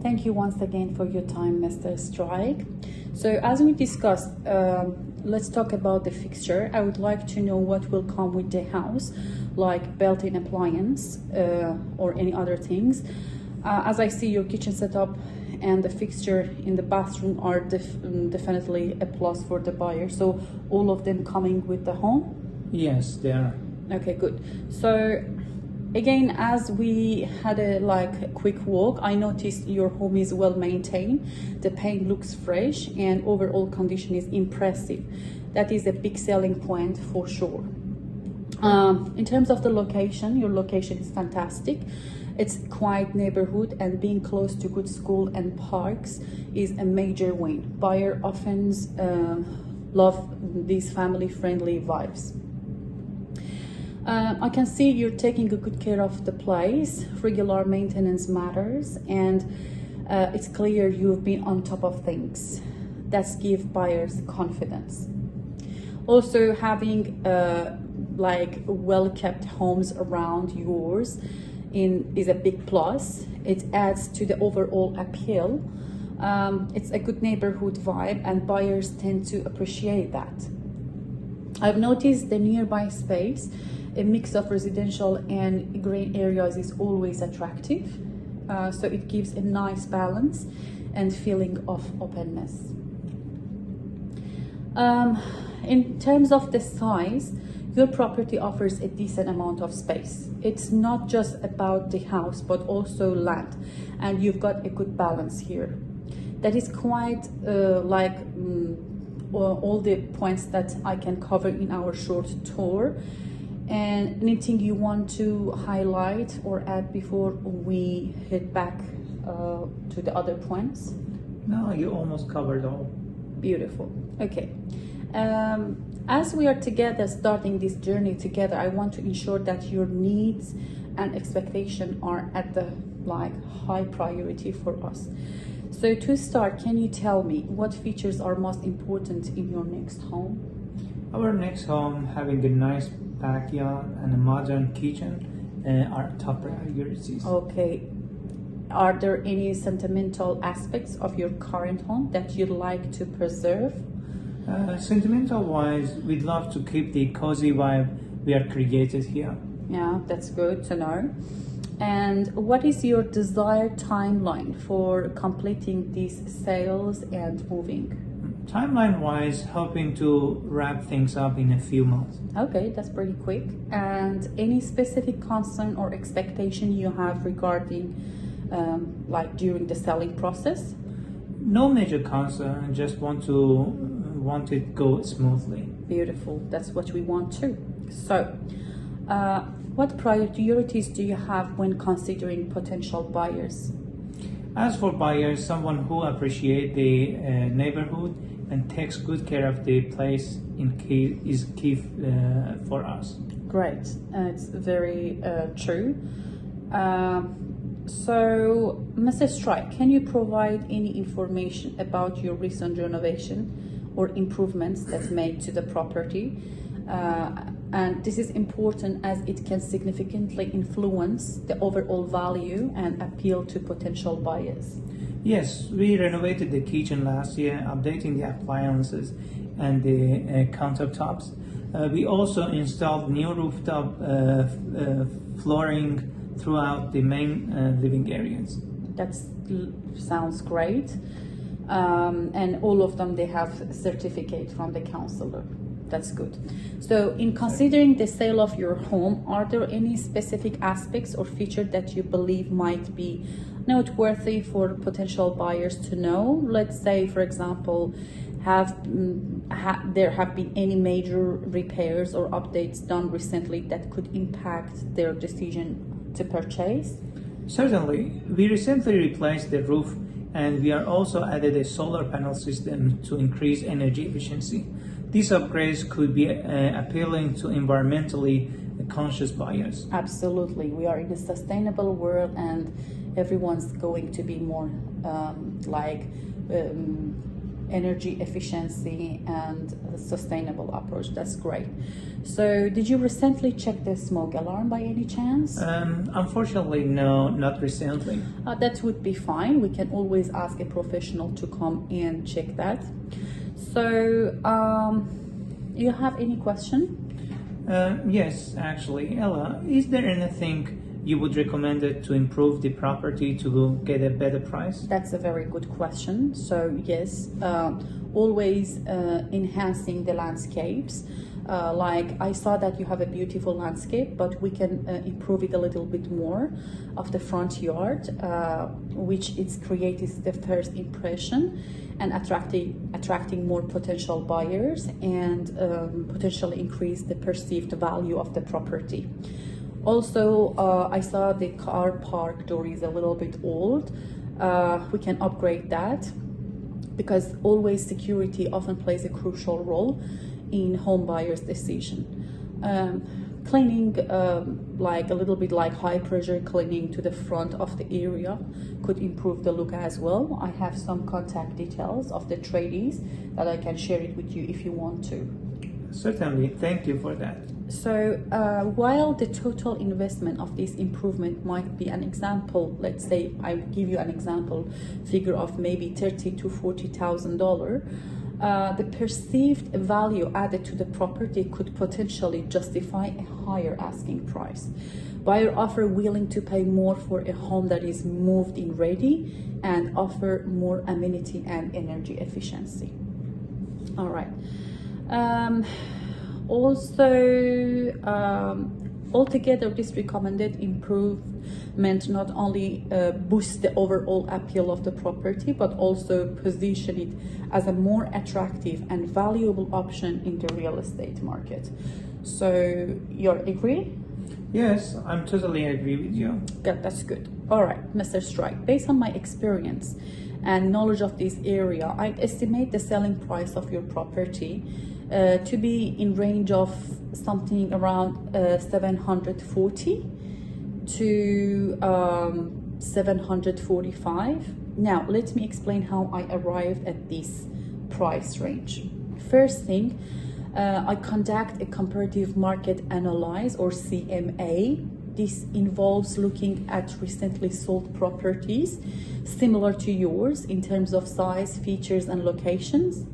Thank you once again for your time, Mr. Strike. So as we discussed, let's talk about the fixture. I would like to know what will come with the house, like built-in appliance or any other things. As I see, your kitchen setup and the fixture in the bathroom are definitely a plus for the buyer. So all of them coming with the home? Yes, they are. Okay, good. So again, as we had a quick walk, I noticed your home is well maintained. The paint looks fresh and overall condition is impressive. That is a big selling point for sure. In terms of the location, your location is fantastic. It's quiet neighborhood, and being close to good school and parks is a major win. Buyer often love these family-friendly vibes. I can see you're taking a good care of the place. Regular maintenance matters, and it's clear you've been on top of things. That's give buyers confidence. Also, having well-kept homes around yours is a big plus. It adds to the overall appeal. It's a good neighborhood vibe, and buyers tend to appreciate that. I've noticed the nearby space, a mix of residential and green areas, is always attractive. So it gives a nice balance and feeling of openness. In terms of the size, your property offers a decent amount of space. It's not just about the house, but also land, and you've got a good balance here. That is quite all the points that I can cover in our short tour. And anything you want to highlight or add before we head back to the other points? No, you almost covered all. Beautiful. Okay. As we are together, starting this journey together, I want to ensure that your needs and expectations are at the high priority for us. So to start, can you tell me what features are most important in your next home? Our next home, having a nice backyard and a modern kitchen, are top priorities. Okay. Are there any sentimental aspects of your current home that you'd like to preserve? Sentimental wise, we'd love to keep the cozy vibe we are created here. Yeah, that's good to know. And what is your desired timeline for completing these sales and moving? Timeline wise, hoping to wrap things up in a few months. Okay, that's pretty quick. And any specific concern or expectation you have regarding during the selling process? No major concern, just want it go smoothly. Beautiful, that's what we want too. So, what priorities do you have when considering potential buyers? As for buyers, someone who appreciates the neighborhood and takes good care of the place is key for us. Great, it's very true. So, Mr. Strike, can you provide any information about your recent renovation or improvements that made to the property? And this is important as it can significantly influence the overall value and appeal to potential buyers. Yes, we renovated the kitchen last year, updating the appliances and the countertops. We also installed new rooftop flooring throughout the main living areas. That sounds great. And all of them, they have certificate from the councillor. That's good. So in considering the sale of your home, are there any specific aspects or features that you believe might be noteworthy for potential buyers to know? Let's say, for example, there have been any major repairs or updates done recently that could impact their decision to purchase? Certainly. We recently replaced the roof, and we are also added a solar panel system to increase energy efficiency. These upgrades could be appealing to environmentally conscious buyers. Absolutely. We are in a sustainable world, and everyone's going to be more energy efficiency and a sustainable approach. That's great. So did you recently check the smoke alarm by any chance? Unfortunately, no, not recently. That would be fine. We can always ask a professional to come and check that. So you have any question? Yes, actually. Ella, is there anything you would recommend it to improve the property to get a better price? That's a very good question. So yes, always enhancing the landscapes. Like I saw that you have a beautiful landscape, but we can improve it a little bit more of the front yard, which it's creates the first impression and attracting more potential buyers and potentially increase the perceived value of the property. Also, I saw the car park door is a little bit old. We can upgrade that because always security often plays a crucial role in home buyers' decision. Cleaning, like a little bit like high pressure cleaning to the front of the area could improve the look as well. I have some contact details of the tradies that I can share it with you if you want to. Certainly, thank you for that. So while the total investment of this improvement might be an example, let's say I give you an example figure of maybe $30,000 to $40,000, the perceived value added to the property could potentially justify a higher asking price. Buyer offer willing to pay more for a home that is moved in ready and offer more amenity and energy efficiency. All right. Altogether, this recommended improvement not only boosts the overall appeal of the property, but also position it as a more attractive and valuable option in the real estate market. So, you agree? Yes, I'm totally agree with you. Good, that's good. All right, Mr. Strike, based on my experience and knowledge of this area, I estimate the selling price of your property to be in range of something around 740 to 745. Now, let me explain how I arrived at this price range. First thing, I conduct a comparative market analysis or CMA. This involves looking at recently sold properties similar to yours in terms of size, features, and locations.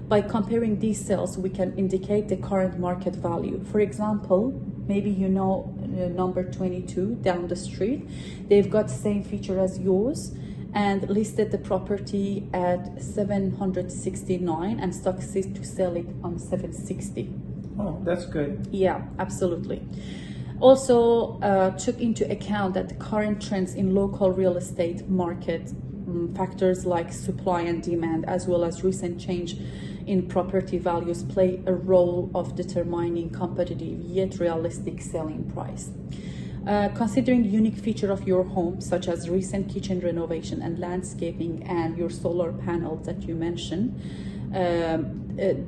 By comparing these sales, we can indicate the current market value. For example, maybe you know number 22 down the street. They've got the same feature as yours and listed the property at 769 and succeed to sell it on 760. Oh, that's good. Yeah, absolutely. Also took into account that the current trends in local real estate market, factors like supply and demand, as well as recent change in property values play a role of determining competitive yet realistic selling price. Considering the unique feature of your home, such as recent kitchen renovation and landscaping and your solar panels that you mentioned,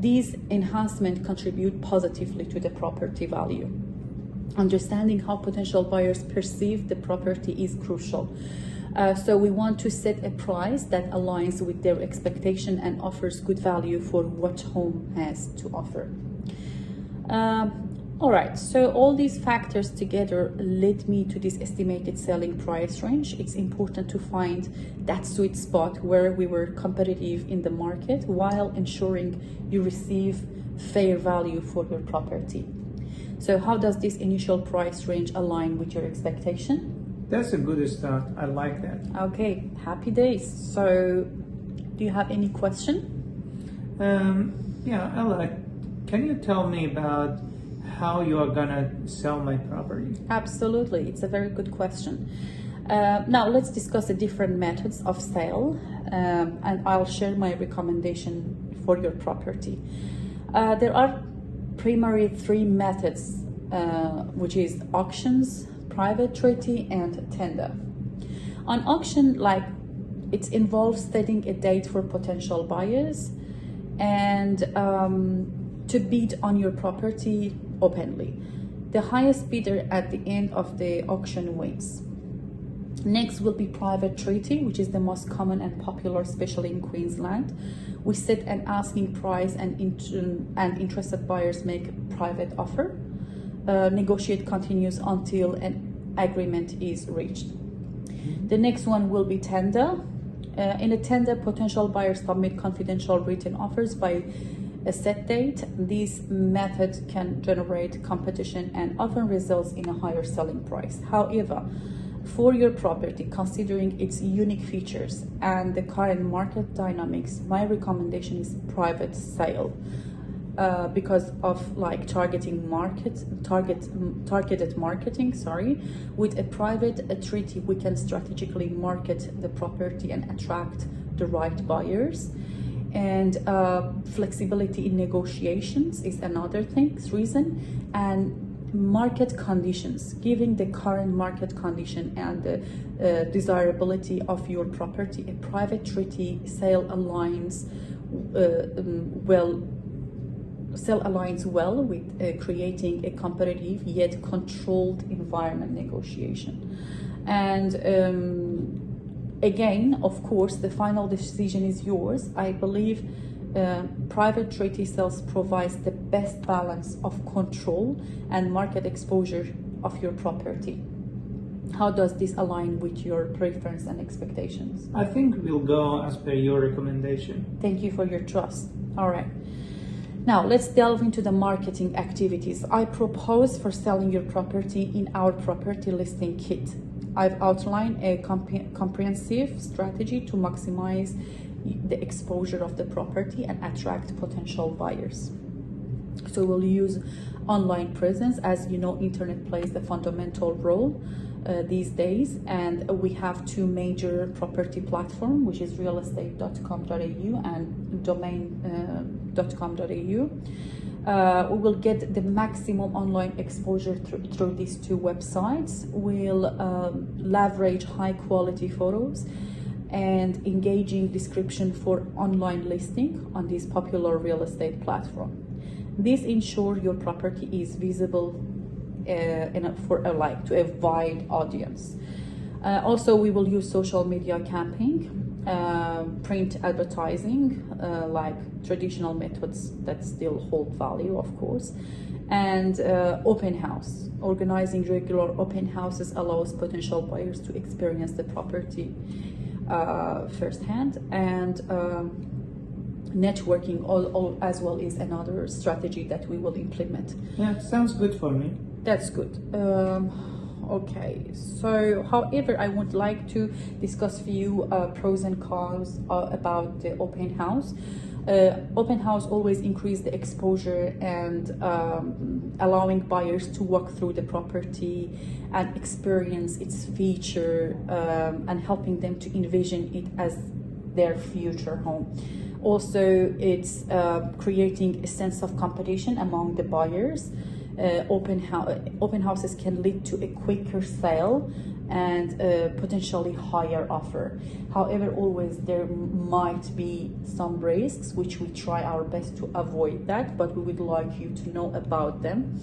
these enhancements contribute positively to the property value. Understanding how potential buyers perceive the property is crucial. So we want to set a price that aligns with their expectation and offers good value for what home has to offer. All right, so all these factors together led me to this estimated selling price range. It's important to find that sweet spot where we were competitive in the market while ensuring you receive fair value for your property. So how does this initial price range align with your expectation? That's a good start. I like that. Okay, happy days. So do you have any question? Yeah, Ella, can you tell me about how you are gonna sell my property? Absolutely, it's a very good question. Now let's discuss the different methods of sale, and I'll share my recommendation for your property. There are primary three methods, which is auctions, private treaty, and tender. On auction, like it involves setting a date for potential buyers and to bid on your property openly. The highest bidder at the end of the auction wins. Next will be private treaty, which is the most common and popular, especially in Queensland. We set an asking price and interested buyers make a private offer. Negotiate continues until an agreement is reached. The next one will be tender. In a tender, potential buyers submit confidential written offers by a set date. This method can generate competition and often results in a higher selling price. However, for your property, considering its unique features and the current market dynamics, my recommendation is private sale. Because of like targeted marketing, with a private treaty, we can strategically market the property and attract the right buyers. And flexibility in negotiations is another reason, and market conditions, giving the current market condition and the desirability of your property. A private treaty sale aligns well with creating a competitive yet controlled environment negotiation. And again, of course, the final decision is yours. I believe private treaty sales provides the best balance of control and market exposure of your property. How does this align with your preference and expectations? I think we'll go as per your recommendation. Thank you for your trust. All right. Now let's delve into the marketing activities I propose for selling your property in our property listing kit. I've outlined a comprehensive strategy to maximize the exposure of the property and attract potential buyers. So we'll use online presence. As you know, internet plays a fundamental role these days, and we have two major property platforms, which is realestate.com.au and domain.com.au. We will get the maximum online exposure through these two websites. We'll leverage high quality photos and engaging description for online listing on this popular real estate platform. This ensures your property is visible to a wide audience. Also, we will use social media campaign, print advertising, like traditional methods that still hold value, of course, and open house. Organizing regular open houses allows potential buyers to experience the property firsthand, and networking as well is another strategy that we will implement. Yeah, sounds good for me. That's good. Okay, so however, I would like to discuss few pros and cons about the open house. Open house always increase the exposure and allowing buyers to walk through the property and experience its feature, and helping them to envision it as their future home. Also, it's creating a sense of competition among the buyers. Open houses can lead to a quicker sale and potentially higher offer. However, always there might be some risks, which we try our best to avoid that, but we would like you to know about them.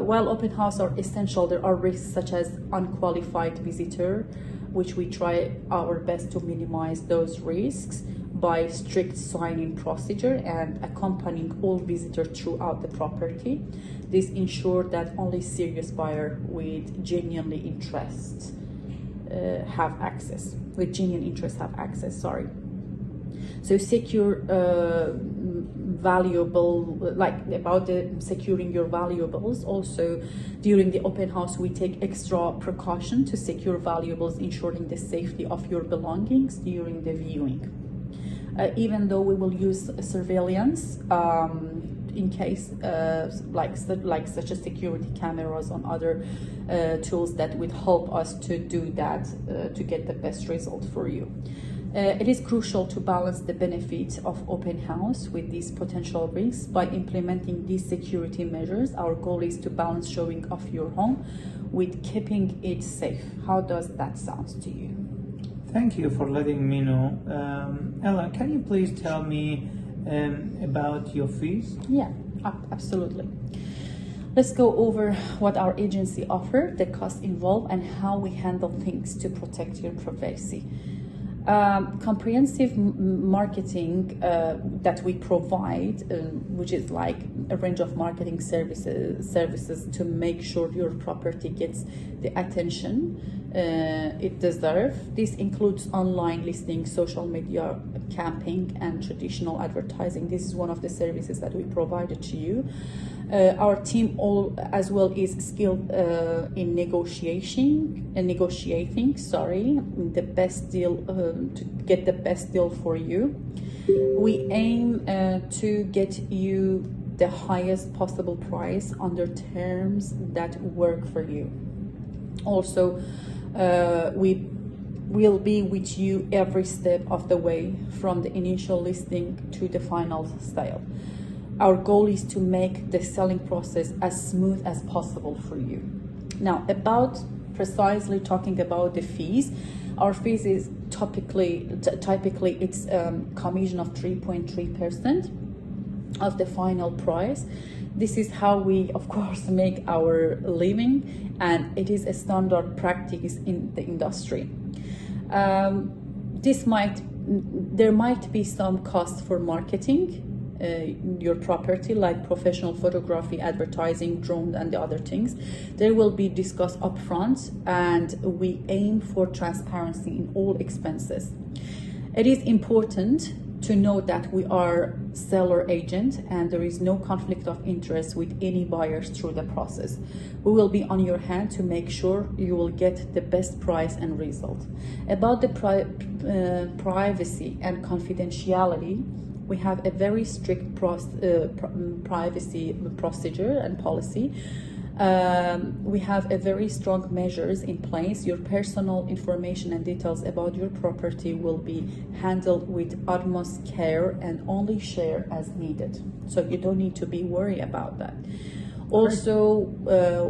While open houses are essential, there are risks such as unqualified visitor, which we try our best to minimize those risks by strict sign-in procedure and accompanying all visitors throughout the property. This ensures that only serious buyers with genuine interest have access. So secure securing your valuables. Also, during the open house, we take extra precaution to secure valuables, ensuring the safety of your belongings during the viewing. Even though we will use surveillance in case like such as security cameras on other tools that would help us to do that to get the best result for you. It is crucial to balance the benefits of open house with these potential risks. By implementing these security measures, our goal is to balance showing off your home with keeping it safe. How does that sound to you? Thank you for letting me know. Ella, can you please tell me about your fees? Yeah, absolutely. Let's go over what our agency offers, the costs involved, and how we handle things to protect your privacy. Comprehensive marketing that we provide, which is like a range of marketing services to make sure your property gets the attention it deserves. This includes online listing, social media campaign, and traditional advertising. This is one of the services that we provided to you. Our team as well is skilled in negotiating. The best deal to get the best deal for you. We aim to get you the highest possible price under terms that work for you. Also, we will be with you every step of the way, from the initial listing to the final sale. Our goal is to make the selling process as smooth as possible for you. Now, precisely talking about the fees, our fees is typically it's commission of 3.3% of the final price. This is how we, of course, make our living, and it is a standard practice in the industry. There might be some cost for marketing your property, like professional photography, advertising, drone, and the other things. They will be discussed upfront, and we aim for transparency in all expenses. It is important to know that we are seller agent and there is no conflict of interest with any buyers through the process. We will be on your hand to make sure you will get the best price and result. About the privacy and confidentiality, we have a very strict privacy procedure and policy. We have a very strong measures in place. Your personal information and details about your property will be handled with utmost care and only share as needed. So you don't need to be worried about that. Also,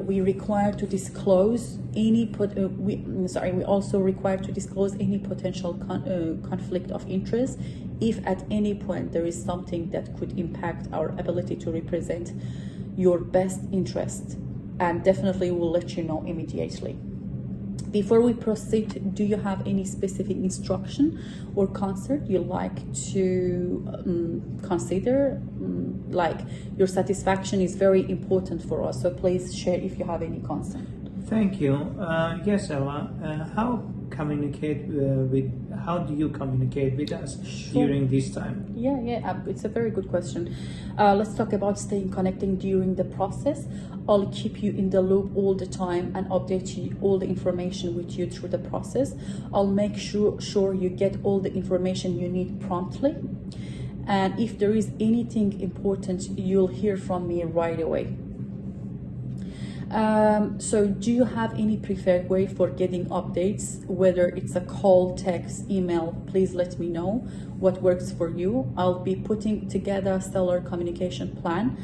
we require to disclose any we also require to disclose any potential conflict of interest if at any point there is something that could impact our ability to represent your best interest, and definitely we'll let you know immediately. Before we proceed, do you have any specific instruction or concern you'd like to consider? Like, your satisfaction is very important for us, so please share if you have any concern. Thank you. Yes, Ella. How do you communicate with us during this time? Yeah, it's a very good question. Let's talk about staying connected during the process. I'll keep you in the loop all the time and update you all the information with you through the process. I'll make sure you get all the information you need promptly. And if there is anything important, you'll hear from me right away. So do you have any preferred way for getting updates, whether it's a call, text, email? Please let me know what works for you. I'll be putting together a seller communication plan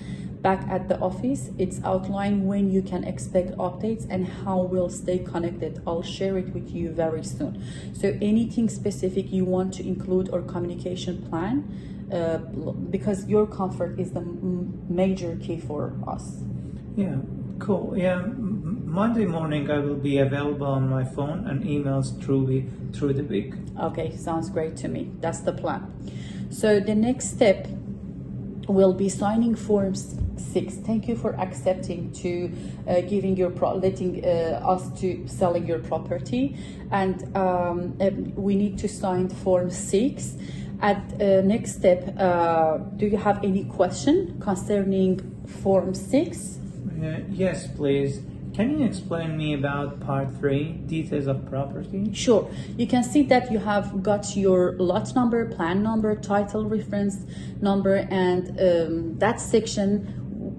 back at the office. It's outlined when you can expect updates and how we'll stay connected. I'll share it with you very soon. So anything specific you want to include or communication plan, because your comfort is the major key for us. Yeah. Cool. Yeah, Monday morning I will be available on my phone and emails through the week. Okay, sounds great to me. That's the plan. So the next step will be signing Form 6. Thank you for accepting to letting us to selling your property, and we need to sign Form 6. At next step, do you have any question concerning Form 6? Yes, please. Can you explain me about Part 3, details of property? Sure. You can see that you have got your lot number, plan number, title reference number, and that section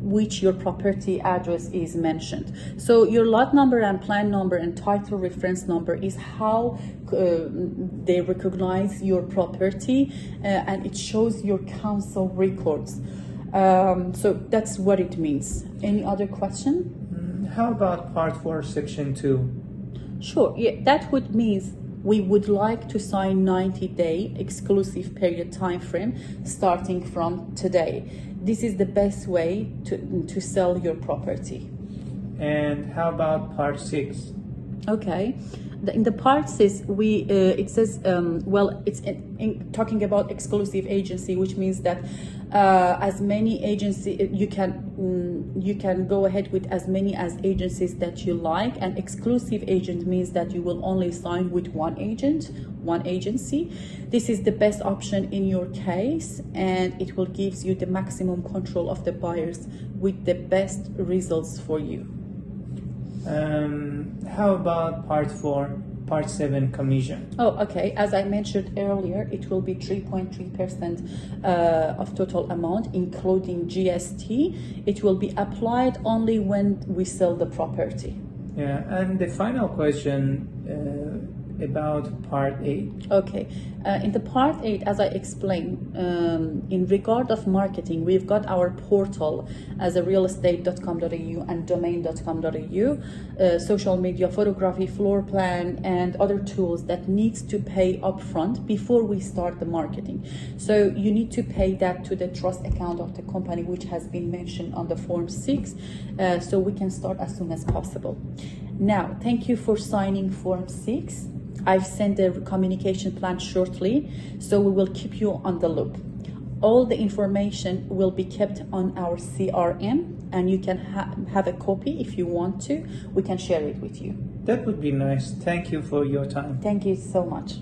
which your property address is mentioned. So your lot number and plan number and title reference number is how they recognize your property, and it shows your council records. So that's what it means. Any other question? How about Part 4, Section 2? Sure. Yeah, that would means we would like to sign 90-day exclusive period time frame starting from today. This is the best way to sell your property. And how about part 6? Okay. In the part 6, it says, it's talking about exclusive agency, which means that as many agency you can go ahead with as many as agencies that you like. And exclusive agent means that you will only sign with one agency. This is the best option in your case, and it will give you the maximum control of the buyers with the best results for you. How about part 4, part 7 commission? Oh, okay. As I mentioned earlier, it will be 3.3% of total amount, including GST. It will be applied only when we sell the property. Yeah, and the final question about part 8. Okay, in the part 8, as I explained, in regard of marketing, we've got our portal as a realestate.com.au and domain.com.au, social media, photography, floor plan, and other tools that needs to pay upfront before we start the marketing. So you need to pay that to the trust account of the company, which has been mentioned on the form 6, so we can start as soon as possible. Now, thank you for signing form 6. I've sent a communication plan shortly, so we will keep you on the loop. All the information will be kept on our CRM, and you can have a copy if you want to. We can share it with you. That would be nice. Thank you for your time. Thank you so much.